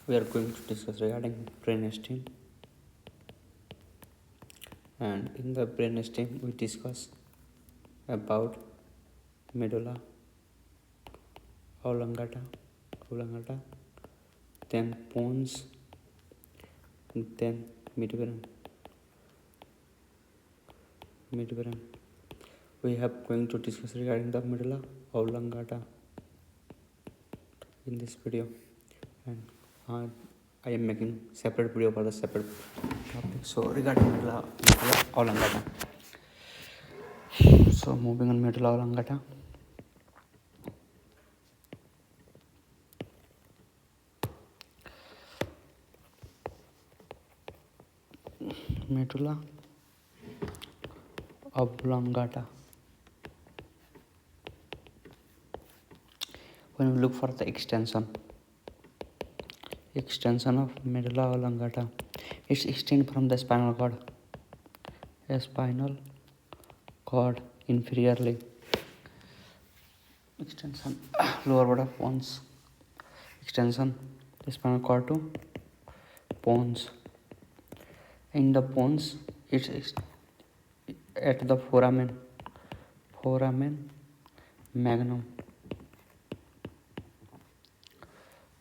We are going to discuss regarding brainstem, and in the brainstem we discuss about medulla, oblongata, then pons, then midbrain. We have going to discuss regarding the medulla oblongata in this video, and I am making separate video for the separate topic. So regarding medulla oblongata. So moving on medulla oblongata. Medulla oblongata. When we look for the extension of medulla oblongata, it's extend from the spinal cord inferiorly. Extension lower part of pons. Extension the spinal cord to pons. In the pons, it's at the foramen magnum,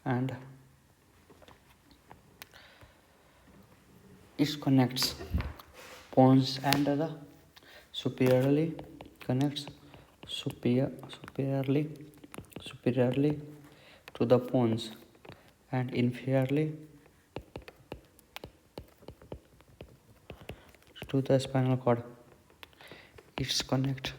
and it connects pons and the superiorly connects superiorly to the pons and inferiorly to the spinal cord. It's connect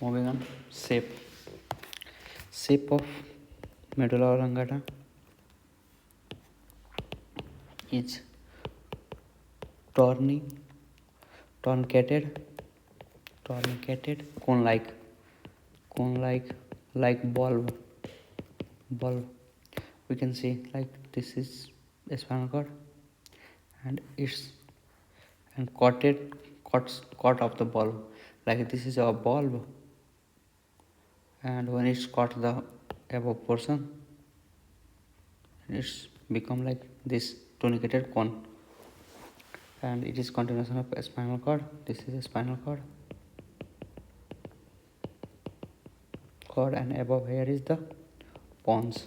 moving on. Shape of medulla oblongata is truncated cone-like bulb. We can see like this is a spinal cord, and it's caught of the bulb, like this is a bulb, and when it's caught the above portion, it's become like this truncated cone, and it is continuation of a spinal cord. This is a spinal cord, and above here is the pons.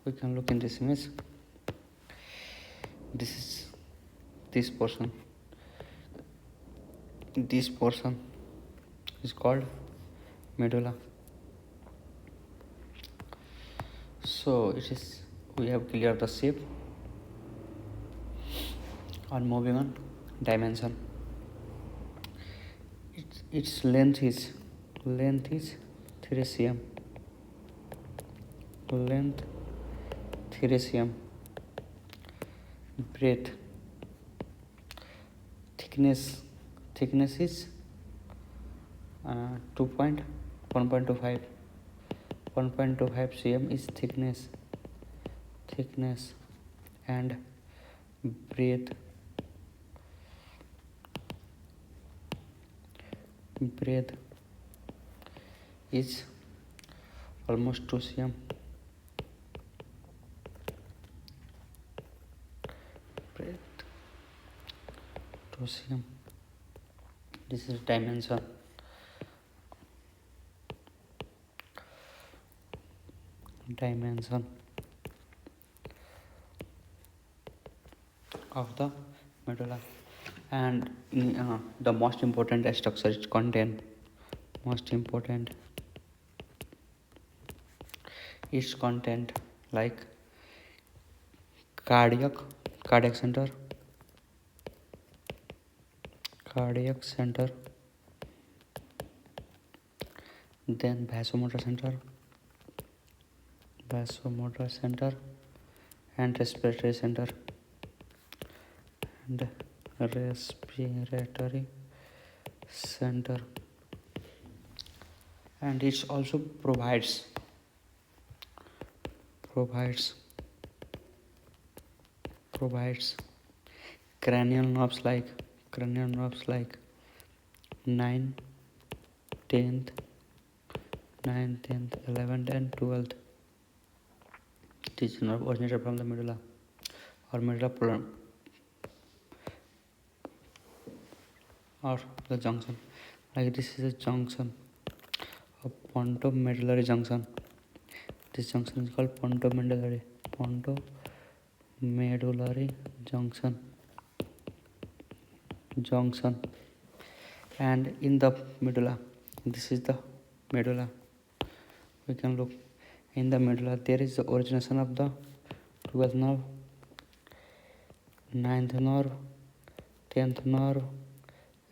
We can look in this image. This portion is called medulla. So we have cleared the shape. And moving on, dimension. Its length is 3 cm. Length 3 cm. Breadth, thickness is 1.25 cm is thickness, and breadth is almost 2 cm. Breadth 2 cm. This is dimension. Of the medulla, and the most important structure it contain. Its content like cardiac center, then vasomotor center, and respiratory center, and it also provides provides cranial nerves like 9, 10th, 9th, 10th, 11th and 12th. This nerve originated from the medulla or medulla or the junction. Like this is a junction, a pontomedullary junction. This junction is called pontomedullary junction. And in the medulla, this is the medulla. We can look in the medulla. There is the origination of the 12th nerve, 9th nerve, 10th nerve,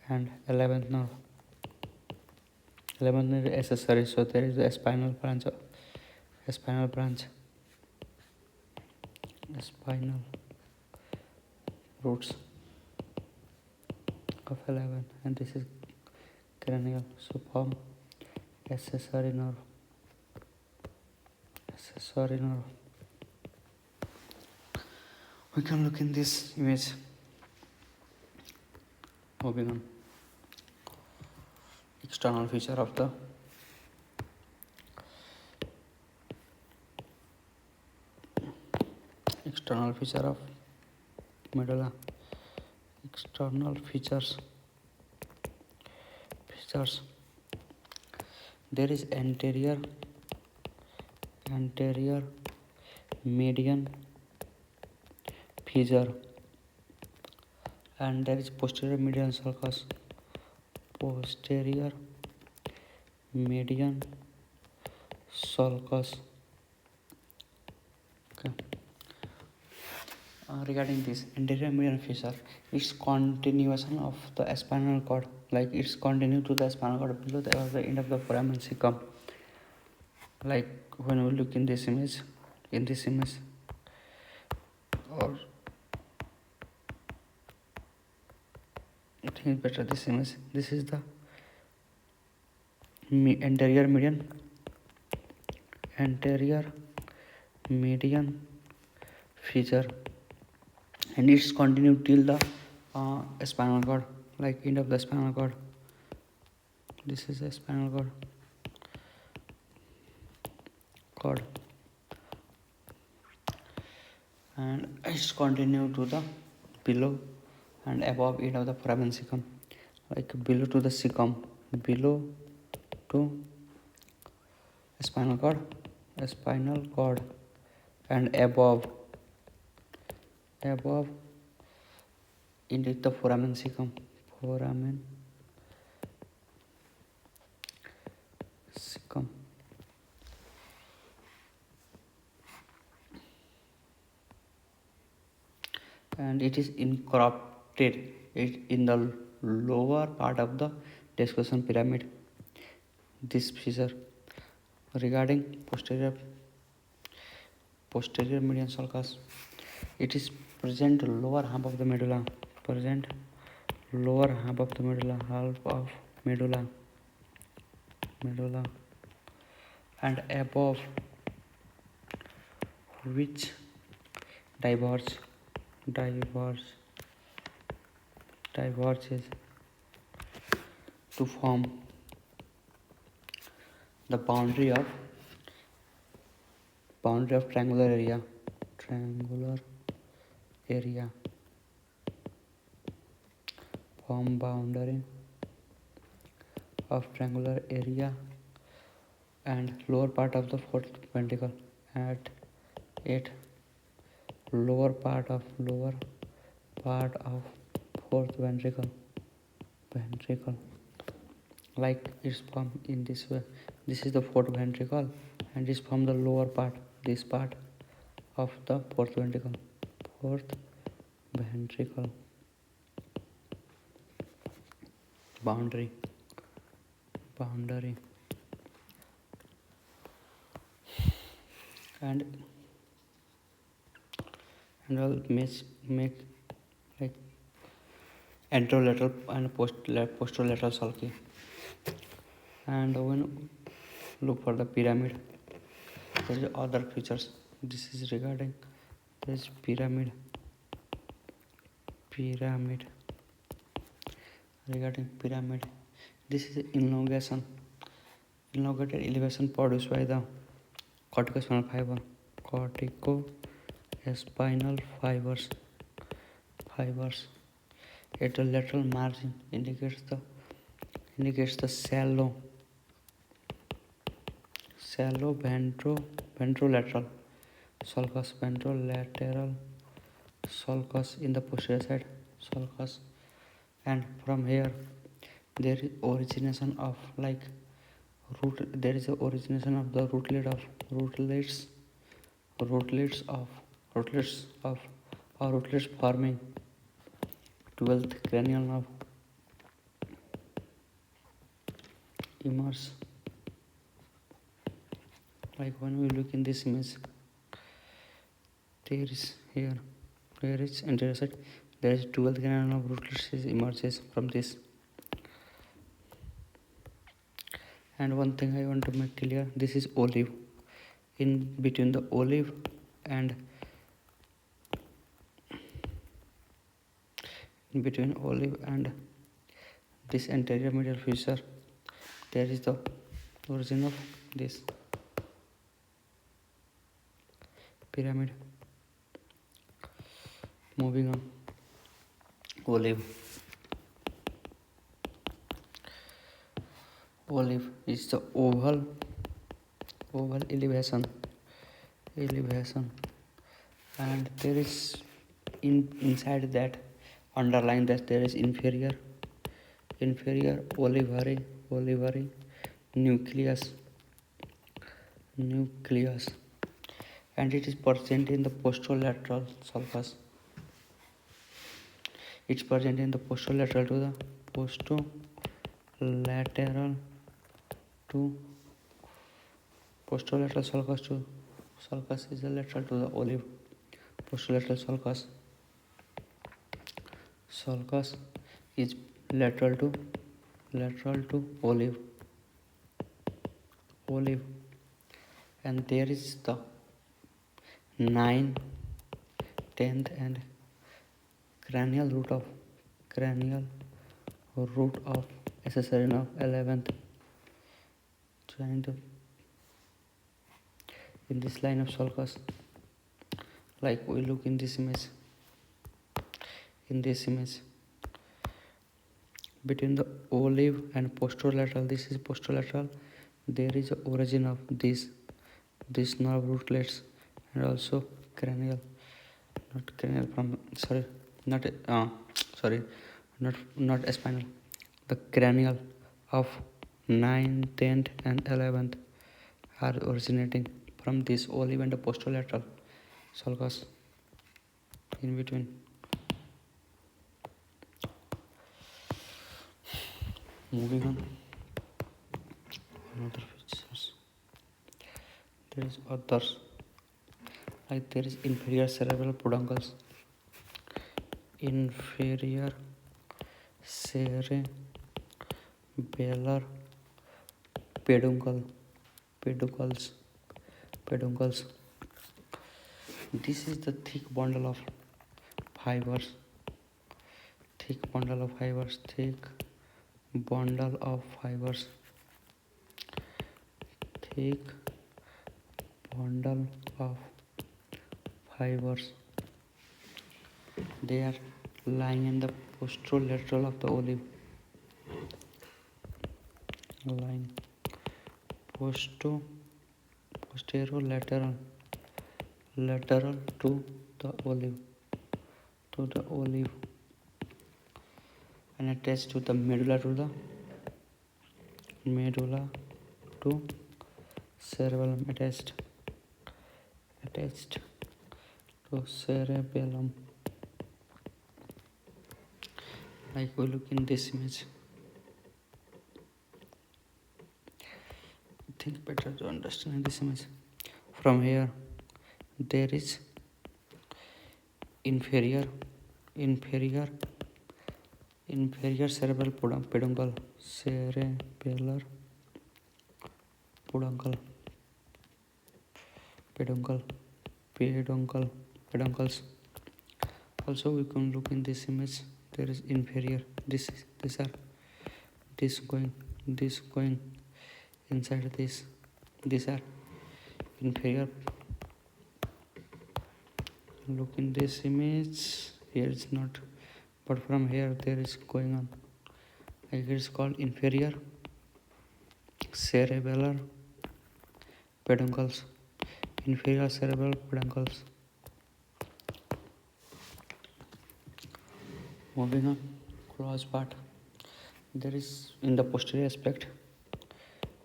and 11th nerve. 11th nerve is accessory, so there is a spinal branch spinal roots of 11, and this is cranial, so form accessory nerve. We can look in this image. Moving on, external feature of the medulla. External features. There is anterior median fissure, and there is posterior median sulcus. Okay. Regarding this anterior median fissure, it's continuation of the spinal cord, like it's continue to the spinal cord below the end of the foramen cecum. Like when we look in this image, or I think it's better this image. This is the anterior median fissure, and it's continued till the spinal cord, like end of the spinal cord. This is the spinal cord, and it's continued to the below and above end of the foramen cecum, like below to the cecum, below to spinal cord, and above into the foramen cecum. And it is incorporated in the lower part of the discussion pyramid. This fissure. Regarding posterior median sulcus, it is present lower half of the medulla, and above which diverges to form the boundary of triangular area, form boundary of triangular area and lower part of the fourth ventricle at lower part of fourth ventricle, like it's formed in this way. This is the fourth ventricle, and it's from the lower part, this part of the fourth ventricle, boundary, and all make like anterolateral and posterolateral sulci. And when look for the pyramid, there is other features. This is regarding this pyramid. pyramid. Regarding pyramid, this is elongation, elongated elevation produced by the corticospinal fiber, corticospinal fibers at the lateral margin indicates the shallow ventrolateral sulcus in the posterior side sulcus, and from here there is origination of origination of the rootlets forming 12th cranial nerve emerge. Like when we look in this image, there is anterior side, there is 12th cranial nerve rootlets emerges from this. And one thing I want to make clear, this is olive. In between the olive and this anterior medial fissure, there is the origin of this pyramid. Moving on, olive is the oval elevation, and there is inside that, underlying that, there is inferior olivary nucleus, and it is present in the posterolateral sulcus. It's present in the posterolateral sulcus is the lateral to the olive. Posterolateral sulcus is lateral to olive, and there is the 9th, 10th and cranial root of accessory nerve 11th joined in this line of sulcus. Like we look in this image, between the olive and posterolateral, this is posterolateral, there is a origin of this nerve rootlets, and also cranial, not spinal, the cranial of 9th, 10th and 11th are originating from this olive and the posterolateral sulcus in between. Moving on, another features, there is others, like there is inferior cerebral peduncles, inferior cerebellar peduncles. This is the thick bundle of fibers, they are lying in the posterolateral of the olive, posterolateral to the olive, and attached to the medulla to cerebellum, attached to cerebellum. Like we look in this image, think better to understand this image. From here there is inferior cerebral peduncle, peduncles Also we can look in this image. There is inferior. This are this going inside this. These are inferior. Look in this image. Here it's not, but from here there is going on. Like it's called inferior cerebellar peduncles. Inferior cerebral peduncles. Moving on, close part. There is in the posterior aspect.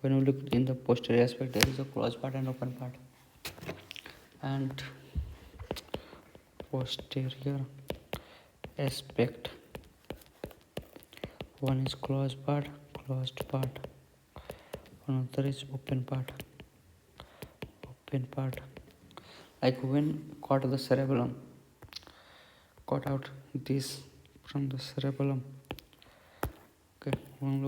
When we look in the posterior aspect, there is a closed part and open part. And posterior aspect, one is closed part, another is open part. Like when cut the cerebellum, cut out this from the cerebellum. Okay, when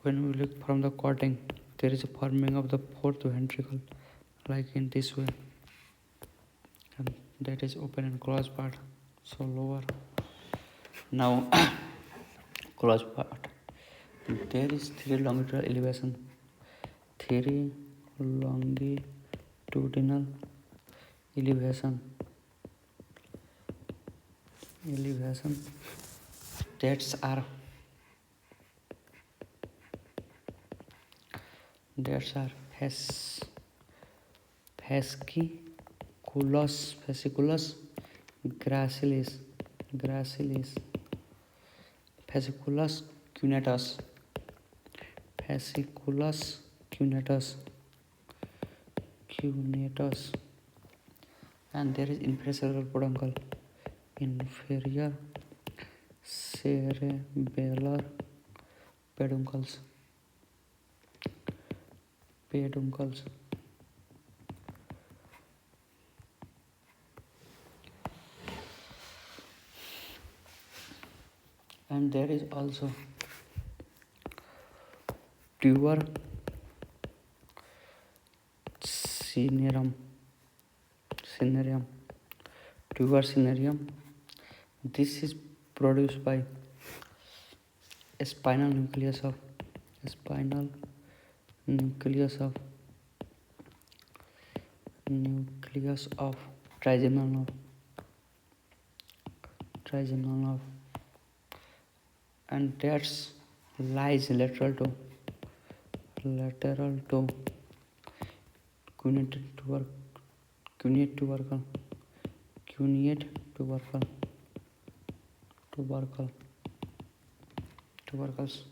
we look from the cutting, there is a forming of the fourth ventricle, like in this way, and that is open and closed part. So lower. Now closed part. There is three longitudinal elevation. Three longitudinal elevation. That's are fasciculus gracilis, fasciculus cuneatus, and there is inferior cerebral peduncle, inferior cerebellar peduncles. And there is also tuber cinerum. This is produced by a spinal nucleus of trigeminal nerve, and that's lies lateral to cuneate tubercles.